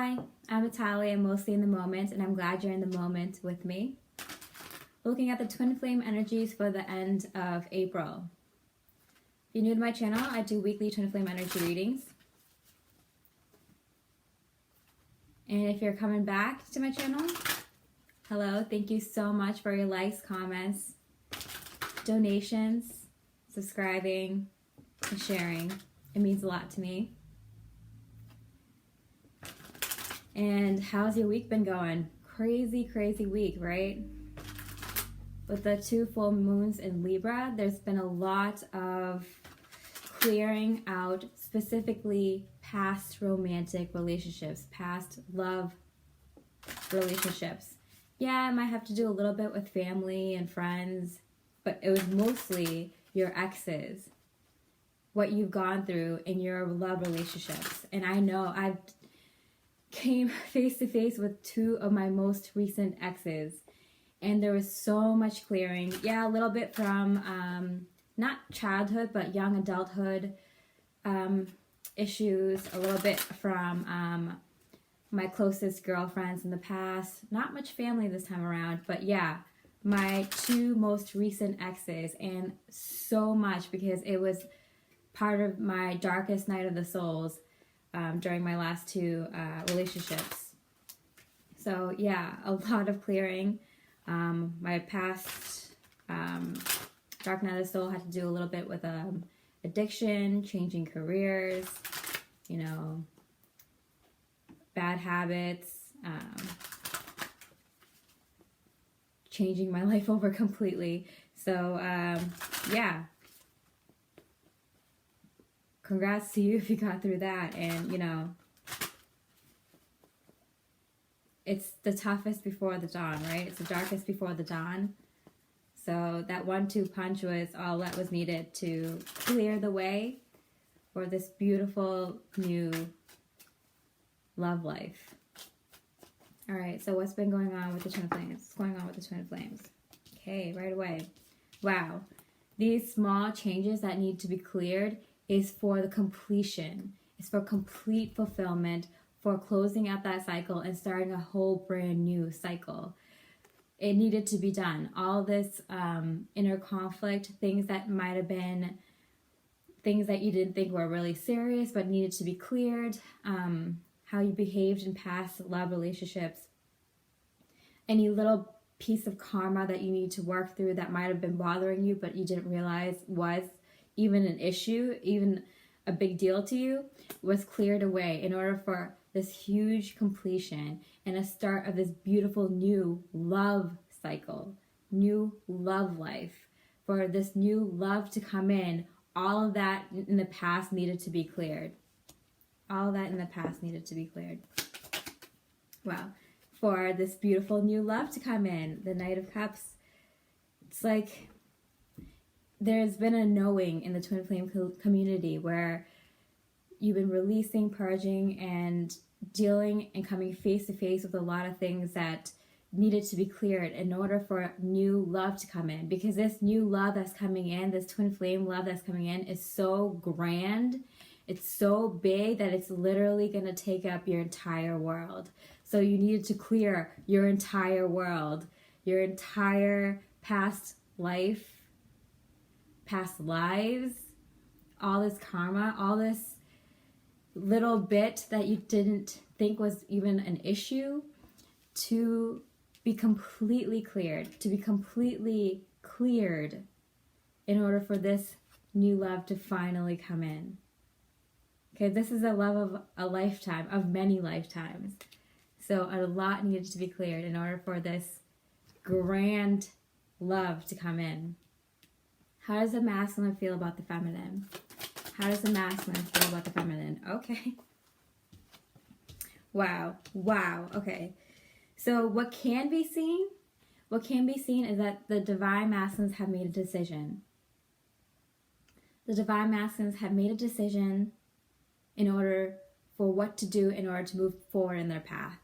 Hi, I'm Natalia. I'm mostly in the moment, and I'm glad you're in the moment with me. Looking at the twin flame energies for the end of April. If you're new to my channel, I do weekly twin flame energy readings. And if you're coming back to my channel, hello, thank you so much for your likes, comments, donations, subscribing, and sharing. It means a lot to me. And how's your week been going? Crazy, crazy week, right? With the 2 full moons in Libra, there's been a lot of clearing out, specifically past romantic relationships, past love relationships. Yeah, it might have to do a little bit with family and friends, but it was mostly your exes, what you've gone through in your love relationships. And I know I've came face to face with 2 of my most recent exes, and there was so much clearing. Yeah, a little bit from not childhood but young adulthood issues, a little bit from my closest girlfriends in the past, not much family this time around, but yeah, my 2 most recent exes, and so much because it was part of my darkest night of the souls during my last 2 relationships. So yeah, a lot of clearing. My past dark night of the soul had to do a little bit with addiction, changing careers, you know, bad habits, changing my life over completely. So yeah, congrats to you if you got through that. And you know, it's the toughest before the dawn, right? It's the darkest before the dawn. So that 1-2 punch was all that was needed to clear the way for this beautiful new love life. All right, so what's been going on with the twin flames? What's going on with the twin flames? Okay, right away. Wow, these small changes that need to be cleared is for the completion. It's for complete fulfillment, for closing out that cycle and starting a whole brand new cycle. It needed to be done. All this inner conflict, things that might have been things that you didn't think were really serious but needed to be cleared, how you behaved in past love relationships, any little piece of karma that you need to work through that might have been bothering you but you didn't realize was even an issue, even a big deal to you, was cleared away in order for this huge completion and a start of this beautiful new love cycle, new love life. For this new love to come in, all of that in the past needed to be cleared. All that in the past needed to be cleared. Wow. For this beautiful new love to come in, the Knight of Cups, it's like there's been a knowing in the twin flame community where you've been releasing, purging, and dealing and coming face to face with a lot of things that needed to be cleared in order for new love to come in. Because this new love that's coming in, this twin flame love that's coming in, is so grand. It's so big that it's literally going to take up your entire world. So you needed to clear your entire world, your entire past life, past lives, all this karma, all this little bit that you didn't think was even an issue, to be completely cleared, to be completely cleared in order for this new love to finally come in. Okay, this is a love of a lifetime, of many lifetimes. So a lot needed to be cleared in order for this grand love to come in. How does the masculine feel about the feminine? How does the masculine feel about the feminine? Okay. Wow. Wow. Okay. So what can be seen? What can be seen is that the divine masculines have made a decision. The divine masculines have made a decision in order for what to do in order to move forward in their path.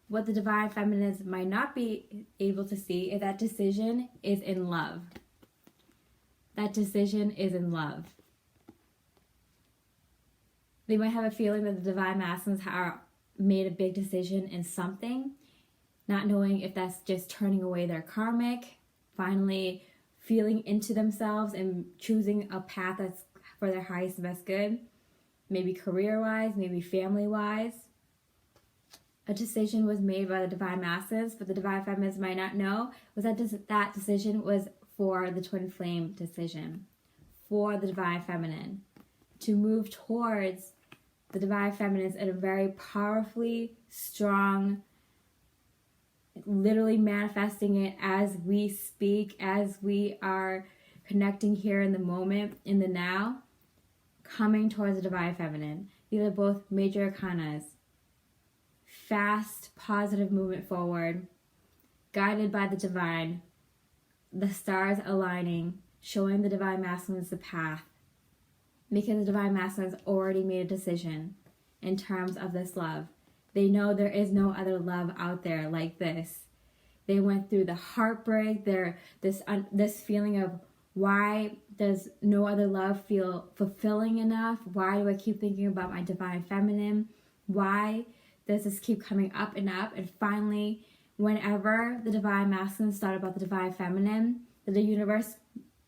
What the divine feminines might not be able to see is that decision is in love. That decision is in love. They might have a feeling that the divine masculines are made a big decision in something, not knowing if that's just turning away their karmic, finally feeling into themselves and choosing a path that's for their highest and best good, maybe career-wise, maybe family-wise. A decision was made by the divine masses, but the divine feminines might not know was that that decision was for the twin flame decision, for the divine feminine, to move towards the divine feminines in a very powerfully strong, literally manifesting it as we speak, as we are connecting here in the moment, in the now, coming towards the divine feminine. These are both major arcanas. Fast, positive movement forward, guided by the divine, the stars aligning, showing the divine masculines the path, because the divine masculines already made a decision in terms of this love. They know there is no other love out there like this. They went through the heartbreak, this feeling of, why does no other love feel fulfilling enough? Why do I keep thinking about my divine feminine? Why does this keep coming up and up? And finally, whenever the divine masculine thought about the divine feminine, the universe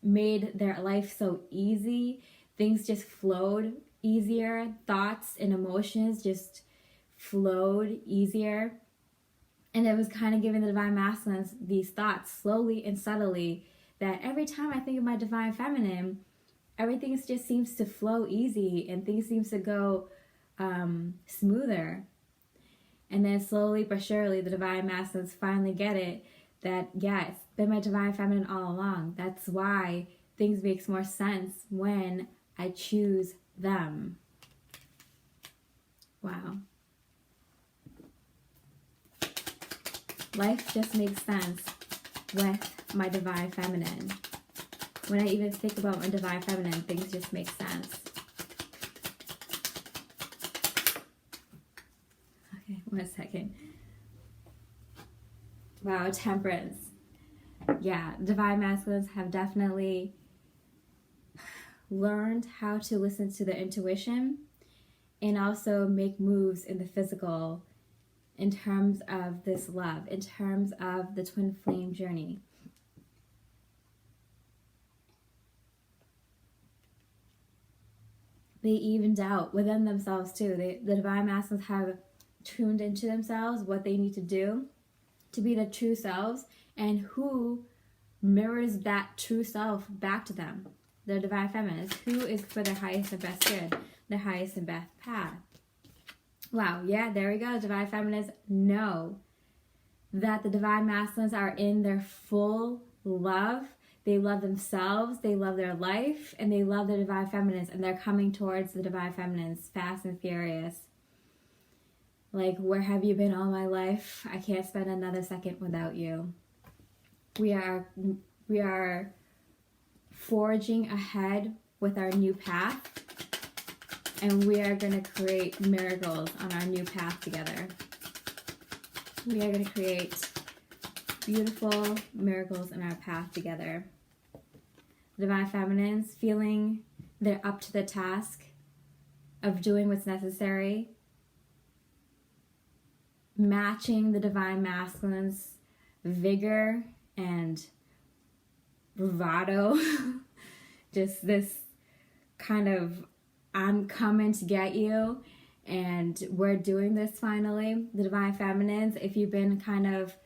made their life so easy. Things just flowed easier. Thoughts and emotions just flowed easier. And it was kind of giving the divine masculines these thoughts slowly and subtly, that every time I think of my divine feminine, everything just seems to flow easy and things seems to go smoother. And then slowly but surely, the divine masculines finally get it, that yeah, it's been my divine feminine all along. That's why things makes more sense when I choose them. Wow. Life just makes sense with my divine feminine. When I even think about my divine feminine, things just make sense. Okay, 1 second. Wow, temperance. Yeah, divine masculines have definitely learned how to listen to their intuition and also make moves in the physical in terms of this love, in terms of the twin flame journey. They evened out within themselves too. The divine masculines have tuned into themselves, what they need to do to be their true selves, and who mirrors that true self back to them. Their divine feminines, who is for their highest and best good, their highest and best path. Wow, yeah, there we go. Divine feminines know that the divine masculines are in their full love. They love themselves, they love their life, and they love the divine feminines, and they're coming towards the divine feminines fast and furious. Like, where have you been all my life? I can't spend another second without you. We are forging ahead with our new path, and we are going to create miracles on our new path together. We are going to create beautiful miracles in our path together. Divine feminines feeling they're up to the task of doing what's necessary, matching the divine masculines' vigor and bravado. Just this kind of, I'm coming to get you, and we're doing this finally. The divine feminines, if you've been kind of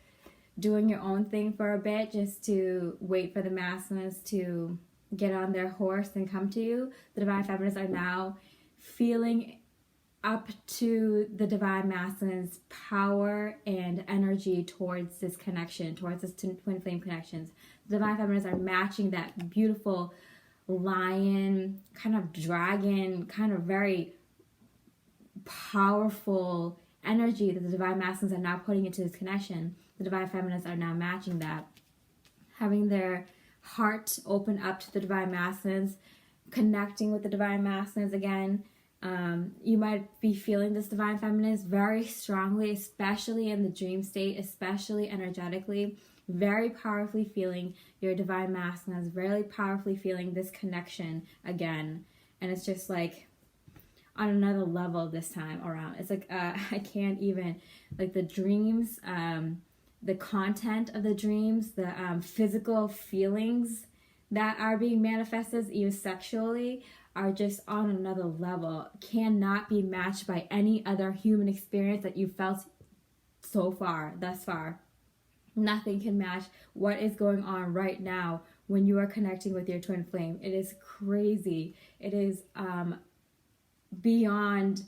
doing your own thing for a bit just to wait for the masculines to get on their horse and come to you, the divine feminines are now feeling up to the divine masculine's power and energy towards this connection, towards this twin flame connections. The divine feminines are matching that beautiful lion, kind of dragon, kind of very powerful energy that the divine masculines are now putting into this connection. The divine feminines are now matching that, having their heart open up to the divine masculines, connecting with the divine masculines again. You might be feeling this divine feminines very strongly, especially in the dream state, especially energetically, very powerfully feeling your divine masculines, very powerfully feeling this connection again. And it's just like on another level this time around. It's like I can't even, like the dreams, the content of the dreams, the physical feelings that are being manifested, even sexually, are just on another level. Cannot be matched by any other human experience that you felt so far, thus far. Nothing can match what is going on right now when you are connecting with your twin flame. It is crazy. It is beyond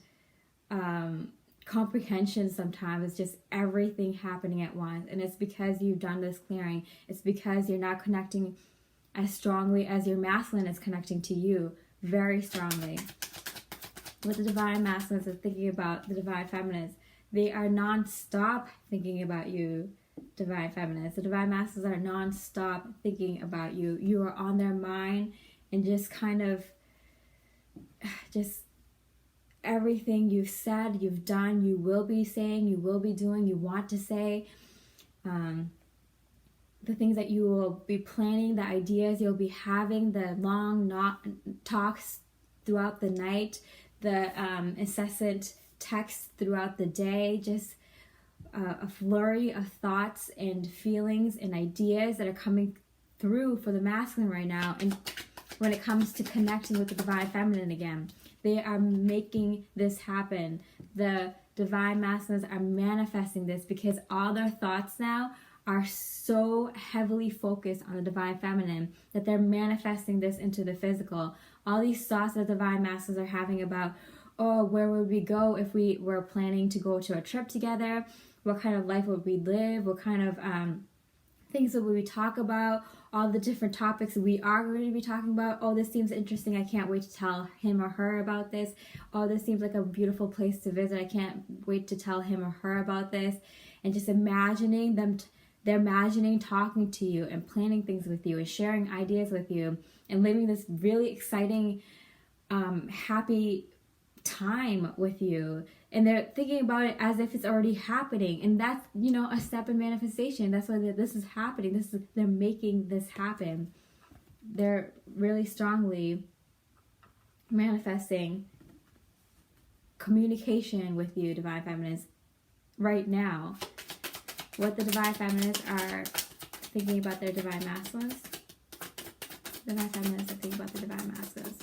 comprehension sometimes. It's just everything happening at once. And it's because you've done this clearing. It's because you're not connecting as strongly as your masculine is connecting to you, very strongly. With the divine masculines are thinking about the divine feminines, they are non-stop thinking about you, divine feminines. The divine masculines are non-stop thinking about you. You are on their mind, and just kind of just everything you've said, you've done, you will be saying, you will be doing, you want to say, the things that you will be planning, the ideas you'll be having, the long talks throughout the night, the incessant texts throughout the day, just a flurry of thoughts and feelings and ideas that are coming through for the masculine right now. And when it comes to connecting with the divine feminine again, they are making this happen. The divine masculines are manifesting this because all their thoughts now are so heavily focused on the divine feminine that they're manifesting this into the physical. All these thoughts that the divine masculines are having about, oh, where would we go if we were planning to go to a trip together? What kind of life would we live? What kind of things would we talk about? All the different topics we are going to be talking about. Oh, this seems interesting. I can't wait to tell him or her about this. Oh, this seems like a beautiful place to visit. I can't wait to tell him or her about this. And just imagining them, they're imagining talking to you and planning things with you and sharing ideas with you and living this really exciting, happy time with you. And they're thinking about it as if it's already happening. And that's, a step in manifestation. That's why this is happening. They're making this happen. They're really strongly manifesting communication with you, divine feminines, right now. What the divine feminines are thinking about their divine masculines. Divine feminines are thinking about the divine masculines.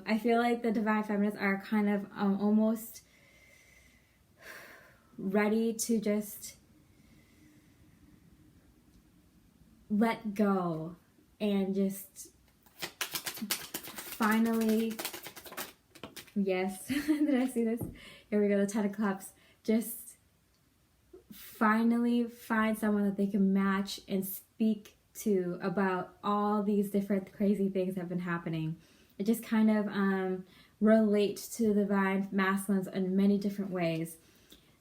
I feel like the divine feminines are kind of almost ready to just let go and just finally, yes, did I see this? Here we go, the 10 of Cups. Just finally find someone that they can match and speak to about all these different crazy things that have been happening. It just kind of relate to the divine masculines in many different ways,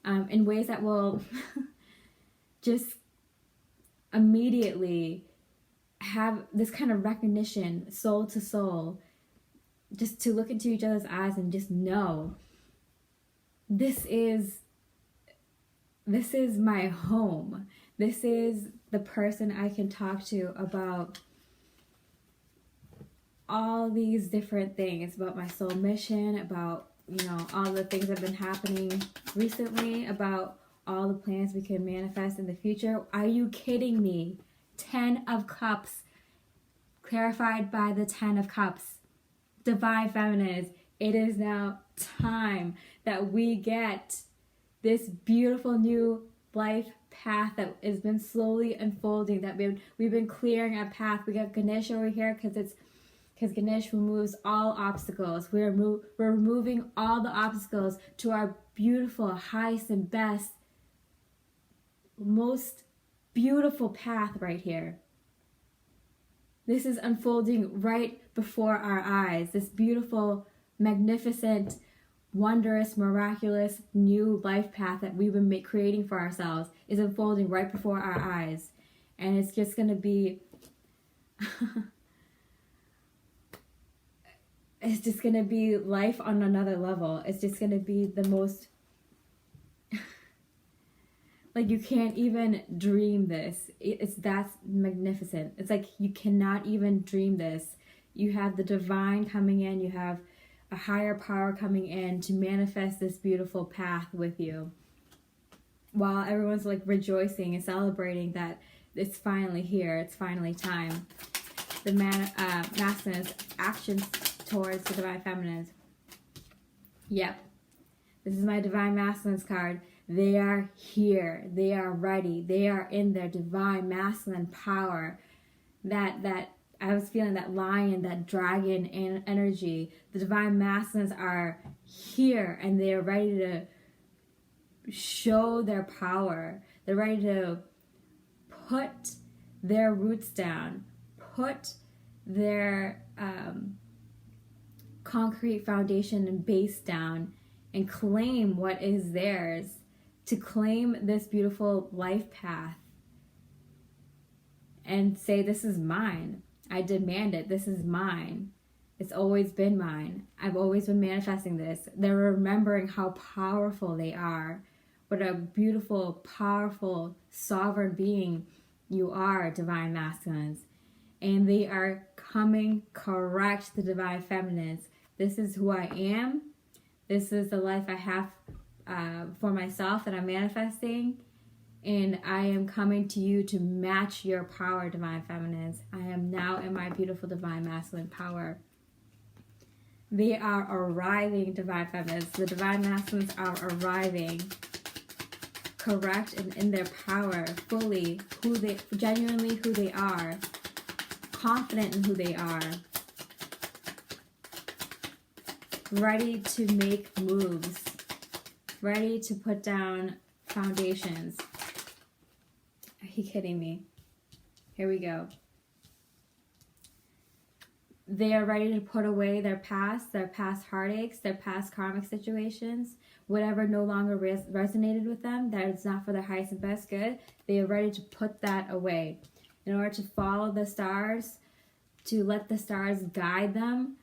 in ways that will just immediately have this kind of recognition, soul to soul, just to look into each other's eyes and just know this is my home. This is the person I can talk to about all these different things, about my soul mission, about, all the things that have been happening recently, about all the plans we can manifest in the future. Are you kidding me? 10 of Cups, clarified by the 10 of Cups. Divine feminines, it is now time that we get this beautiful new life path that has been slowly unfolding, that we've been clearing a path. We got Ganesh over here because Ganesh removes all obstacles. We're removing all the obstacles to our beautiful, highest and best, most beautiful path right here. This is unfolding right before our eyes. This beautiful, magnificent, wondrous, miraculous, new life path that we've been creating for ourselves is unfolding right before our eyes. And it's just going to be... it's just going to be life on another level. It's just going to be the most... like, you can't even dream this. That's magnificent. It's like you cannot even dream this. you have the divine coming in, you have a higher power coming in to manifest this beautiful path with you, while everyone's like rejoicing and celebrating that it's finally here, it's finally time. The masculinine's actions towards the divine feminines. Yep, this is my divine masculinine's card. They are here, they are ready, they are in their divine masculine power. That I was feeling that lion, that dragon energy. The divine masculines are here and they are ready to show their power. They're ready to put their roots down, put their concrete foundation and base down, and claim what is theirs, to claim this beautiful life path and say, this is mine. I demand it. This is mine. It's always been mine. I've always been manifesting this. They're remembering how powerful they are. What a beautiful, powerful, sovereign being you are, divine masculines. And they are coming correct, the divine feminines. This is who I am. This is the life I have for myself that I'm manifesting. And I am coming to you to match your power, divine feminines. I am now in my beautiful divine masculine power. They are arriving, divine feminines. The divine masculines are arriving correct and in their power, fully, genuinely who they are, confident in who they are, ready to make moves, ready to put down foundations. Are you kidding me? Here we go. They are ready to put away their past heartaches, their past karmic situations, whatever no longer resonated with them, that it's not for their highest and best good. They are ready to put that away in order to follow the stars, to let the stars guide them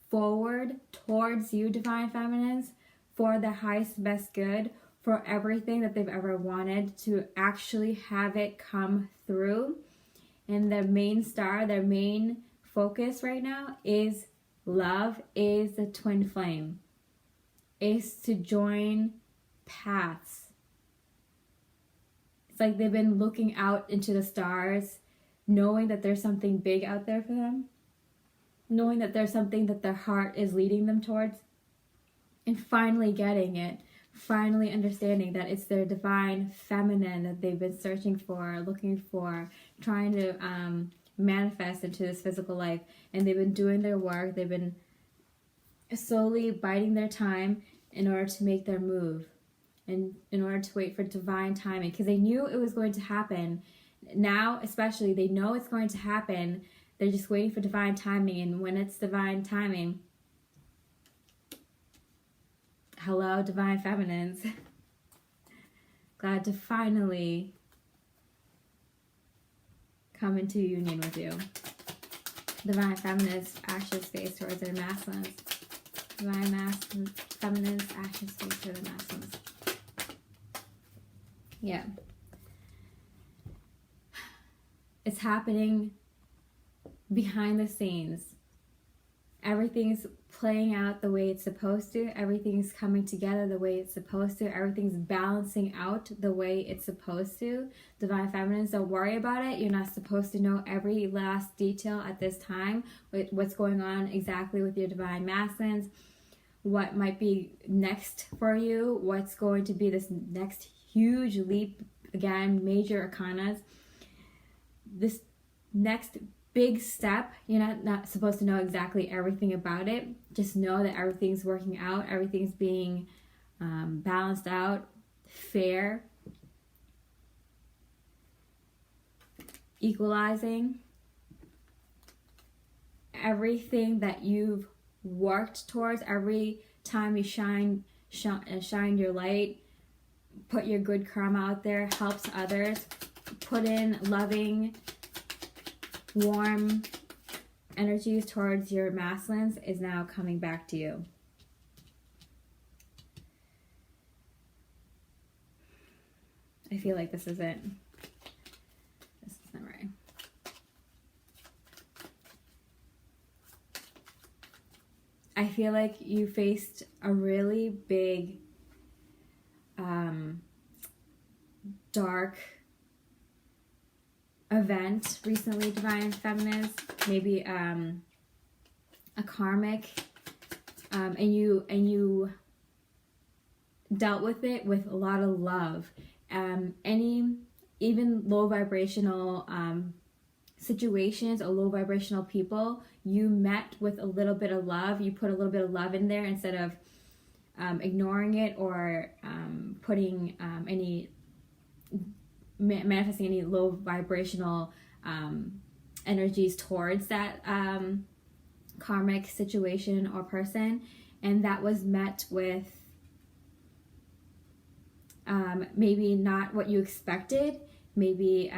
forward towards you, divine feminines, for their highest and best good, for everything that they've ever wanted, to actually have it come through. And their main star, their main focus right now is love, is the twin flame, is to join paths. It's like they've been looking out into the stars, knowing that there's something big out there for them, knowing that there's something that their heart is leading them towards, and finally getting it, finally understanding that it's their divine feminine that they've been searching for, looking for, trying to manifest into this physical life. And they've been doing their work, they've been slowly biding their time in order to make their move, and in order to wait for divine timing, because they knew it was going to happen. Now especially, they know it's going to happen. They're just waiting for divine timing, and when it's divine timing, hello, divine feminines. Glad to finally come into union with you. Divine feminines, action space towards their masculines. Divine feminines, action space towards their masculines. Yeah. It's happening behind the scenes. Everything's playing out the way it's supposed to. Everything's coming together the way it's supposed to. Everything's balancing out the way it's supposed to. Divine feminines, don't worry about it. You're not supposed to know every last detail at this time. What's going on exactly with your divine masculines. What might be next for you. What's going to be this next huge leap. Again, major arcanas. This next big step, you're not supposed to know exactly everything about it. Just know that everything's working out, everything's being balanced out, fair, equalizing. Everything that you've worked towards, every time you shine your light, put your good karma out there, helps others, put in loving, warm energies towards your masculines, is now coming back to you. I feel like this isn't right. I feel like you faced a really big, dark event recently, Divine Feminines. Maybe a karmic, and you dealt with it with a lot of love. Even low vibrational situations or low vibrational people, you met with a little bit of love. You put a little bit of love in there instead of ignoring it or putting any manifesting any low vibrational energies towards that karmic situation or person. And that was met with maybe not what you expected, maybe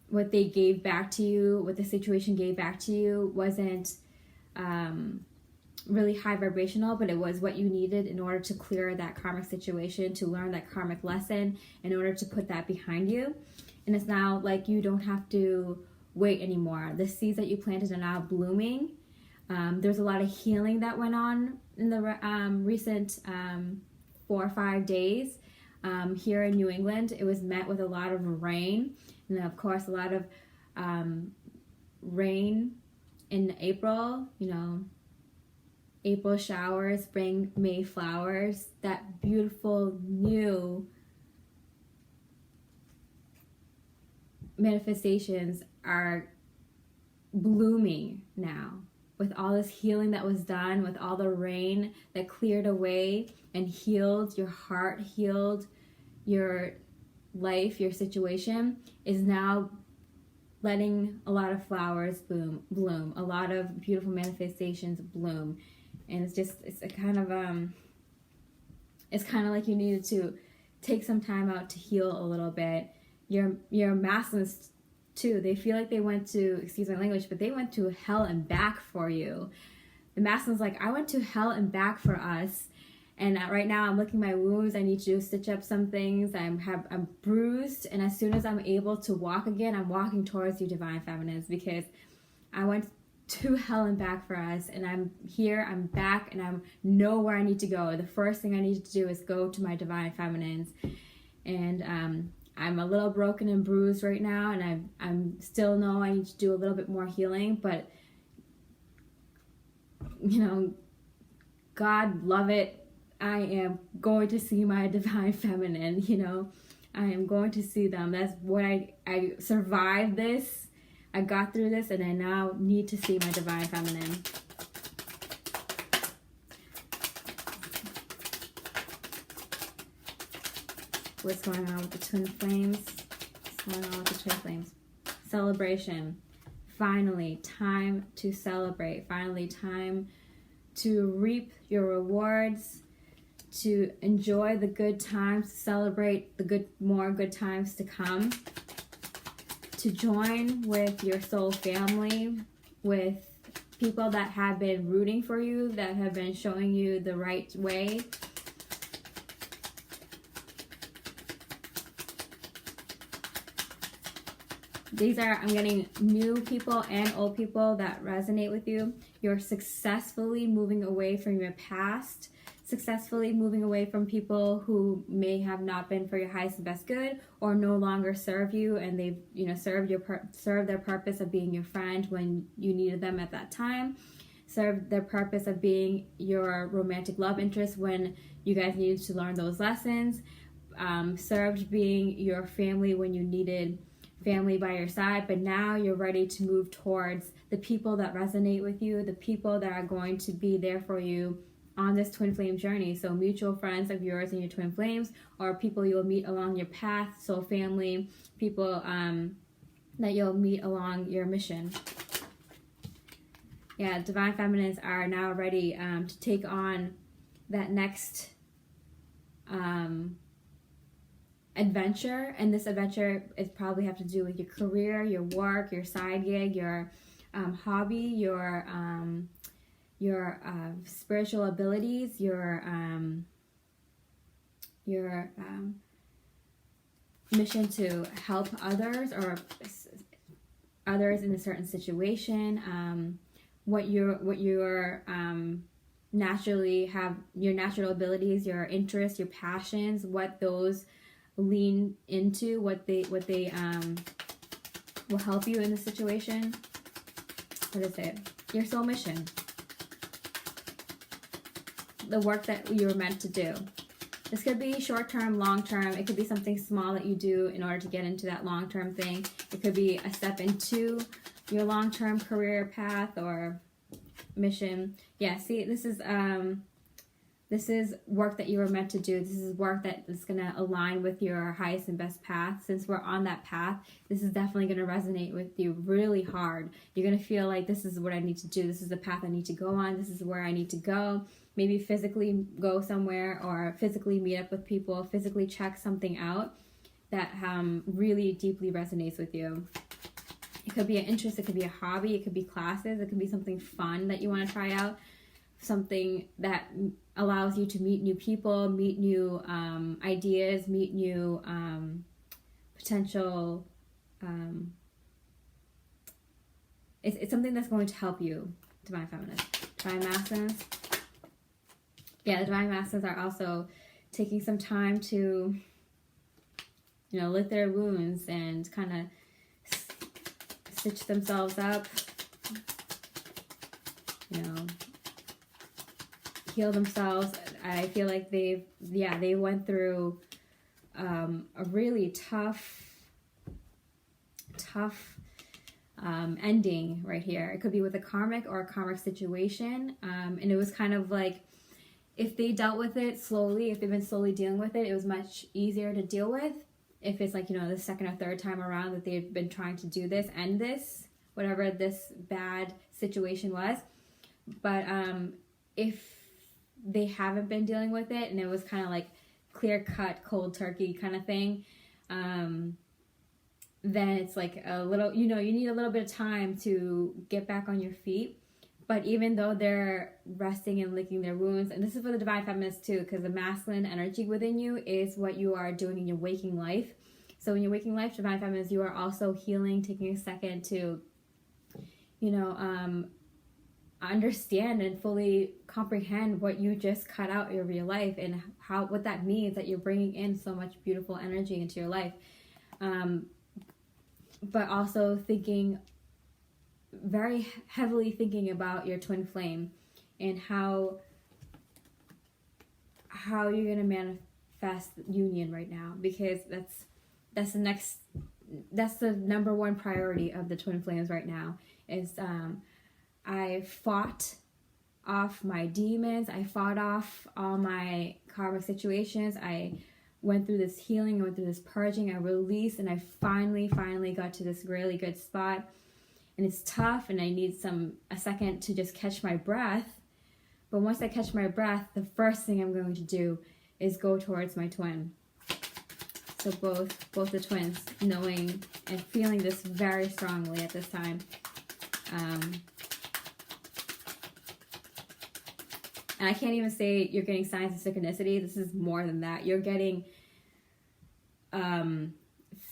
what they gave back to you, what the situation gave back to you wasn't really high vibrational, but it was what you needed in order to clear that karmic situation, to learn that karmic lesson, in order to put that behind you. And it's now like you don't have to wait anymore. The seeds that you planted are now blooming. There's a lot of healing that went on in the recent 4 or 5 days. Here in New England, it was met with a lot of rain, and of course a lot of rain in April. April showers bring May flowers. That beautiful new manifestations are blooming now, with all this healing that was done, with all the rain that cleared away and healed your heart, healed your life, your situation, is now letting a lot of flowers bloom, a lot of beautiful manifestations bloom. And it's kind of like you needed to take some time out to heal a little bit. Your masculines too, they feel like they went to, excuse my language, but they went to hell and back for you. The masculine's like, I went to hell and back for us, and right now I'm licking my wounds. I need to stitch up some things. I'm bruised, and as soon as I'm able to walk again, I'm walking towards you, Divine Feminines, because I went to hell and back for us, and I'm here, I'm back, and I know where I need to go. The first thing I need to do is go to my Divine Feminines, and I'm a little broken and bruised right now, and I'm still know I need to do a little bit more healing, but God love it, I am going to see my Divine Feminine. I am going to see them. That's what I survived this. I got through this, and I now need to see my Divine Feminine. What's going on with the twin flames? What's going on with the twin flames? Celebration. Finally, time to celebrate. Finally, time to reap your rewards, to enjoy the good times, to celebrate the more good times to come, to join with your soul family, with people that have been rooting for you, that have been showing you the right way. I'm getting new people and old people that resonate with you. You're successfully moving away from your past, successfully moving away from people who may have not been for your highest and best good, or no longer serve you, and they've served their purpose of being your friend when you needed them at that time, served their purpose of being your romantic love interest when you guys needed to learn those lessons, served being your family when you needed family by your side. But now you're ready to move towards the people that resonate with you, the people that are going to be there for you on this twin flame journey. So mutual friends of yours and your twin flames, or people you'll meet along your path, soul family, people that you'll meet along your mission. Yeah, Divine Feminines are now ready to take on that next adventure, and this adventure is probably have to do with your career, your work, your side gig, your hobby, your spiritual abilities, your mission to help others, or others in a certain situation, what your naturally have, your natural abilities, your interests, your passions, what those lean into, what they will help you in the situation. What is it? Your soul mission. The work that you were meant to do. This could be short-term, long-term. It could be something small that you do in order to get into that long-term thing. It could be a step into your long-term career path or mission. Yeah, see, this is work that you were meant to do. This is work that is going to align with your highest and best path. Since we're on that path, this is definitely going to resonate with you really hard. You're going to feel like this is what I need to do. This is the path I need to go on. This is where I need to go. Maybe physically go somewhere, or physically meet up with people, physically check something out that really deeply resonates with you. It could be an interest, it could be a hobby, it could be classes, it could be something fun that you want to try out, something that allows you to meet new people, meet new ideas, meet new potential. It's something that's going to help you, Divine Feminines. Divine Masculines. Yeah, the Divine Masculines are also taking some time to, lick their wounds and kind of stitch themselves up, heal themselves. I feel like they went through a really tough ending right here. It could be with a karmic or a karmic situation, and it was kind of like, if they dealt with it slowly, if they've been slowly dealing with it, it was much easier to deal with. If it's like, the second or third time around that they've been trying to do this, end this, whatever this bad situation was. But if they haven't been dealing with it, and it was kind of like clear cut, cold turkey kind of thing, then it's like a little, you need a little bit of time to get back on your feet. But even though they're resting and licking their wounds, and this is for the Divine Feminines too, because the masculine energy within you is what you are doing in your waking life. So in your waking life, Divine Feminines, you are also healing, taking a second to, understand and fully comprehend what you just cut out of your life, and what that means, that you're bringing in so much beautiful energy into your life. But also very heavily thinking about your twin flame and how you're going to manifest union right now, because that's the number one priority of the twin flames right now. Is I fought off my demons, I fought off all my karmic situations, I went through this healing, I went through this purging, I released, and I finally got to this really good spot. And it's tough, and I need a second to just catch my breath. But once I catch my breath, the first thing I'm going to do is go towards my twin. So both the twins, knowing and feeling this very strongly at this time. And I can't even say you're getting signs of synchronicity. This is more than that. You're getting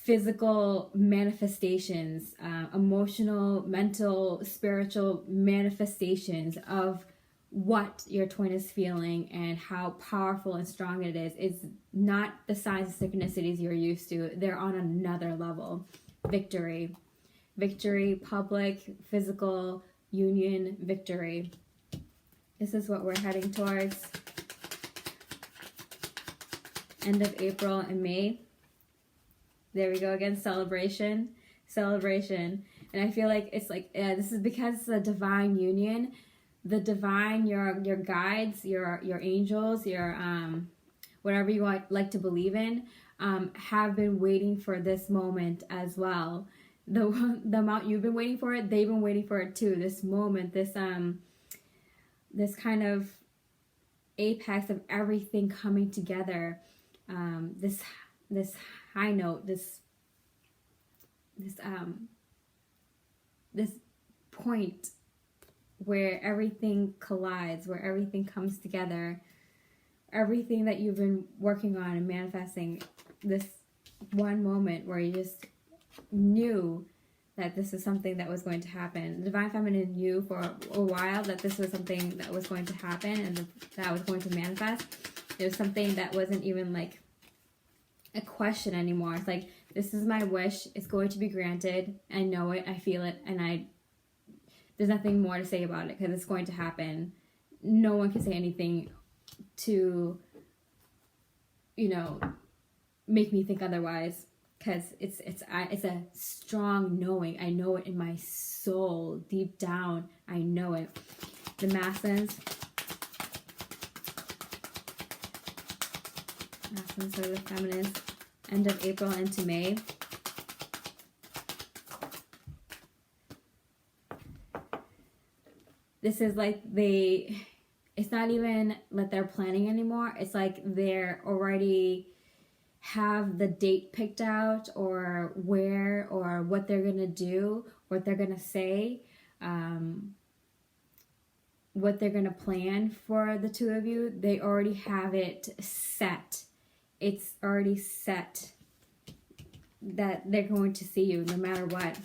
physical manifestations, emotional, mental, spiritual manifestations of what your twin is feeling and how powerful and strong it is. It's not the signs of synchronicities you're used to. They're on another level. Victory, public, physical, union, victory. This is what we're heading towards. End of April and May. There we go again, celebration. And I feel like it's like, this is because it's a divine union. The divine, your guides, your angels, your whatever you like to believe in, have been waiting for this moment as well. The amount you've been waiting for it, they've been waiting for it too. This moment, this kind of apex of everything coming together. This high note, this point where everything collides, where everything comes together, everything that you've been working on and manifesting, this one moment where you just knew that this is something that was going to happen. The Divine Feminine knew for a while that this was something that was going to happen and that was going to manifest. It was something that wasn't even like a question anymore. It's like, this is my wish. It's going to be granted. I know it. I feel it. And there's nothing more to say about it because it's going to happen. No one can say anything to, make me think otherwise, because it's a strong knowing. I know it in my soul, deep down. I know it. The Masons are the feminists. End of April into May. This is like it's not even that they're planning anymore. It's like they're already have the date picked out, or where, or what they're going to do, what they're going to say, what they're going to plan for the two of you. They already have it set. It's already set that they're going to see you no matter what.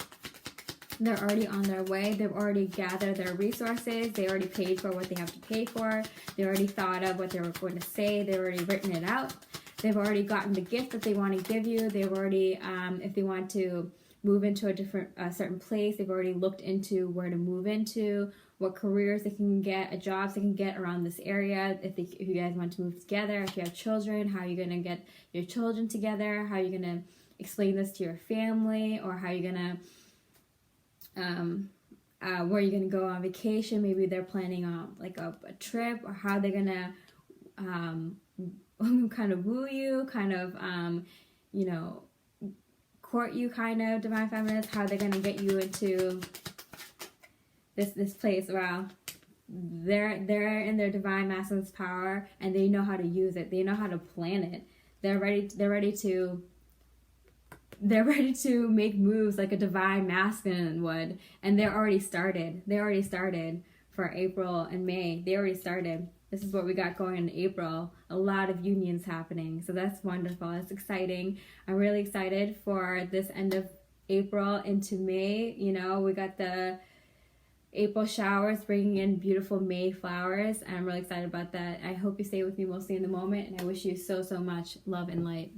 They're already on their way. They've already gathered their resources. They already paid for what they have to pay for. They already thought of what they were going to say. They've already written it out. They've already gotten the gift that they want to give you. They've already, if they want to move into a certain place, they've already looked into where to move into, what careers they can get, jobs they can get around this area. If you guys want to move together, if you have children, how are you going to get your children together? How are you going to explain this to your family? Or how are you going to, where are you going to go on vacation? Maybe they're planning on like a trip, or how they're going to kind of woo you, kind of, court you, kind of, Divine Feminist, how they're going to get you into this place. Wow. They're in their Divine Masculine's power, and they know how to use it. They know how to plan it. They're ready to make moves like a Divine Masculine would, and they're already started. They already started for April and May. They already started. This is what we got going in April. A lot of unions happening. So that's wonderful. That's exciting. I'm really excited for this end of April into May. We got the April showers bringing in beautiful May flowers. I'm really excited about that. I hope you stay with me mostly in the moment. And I wish you so, so much love and light.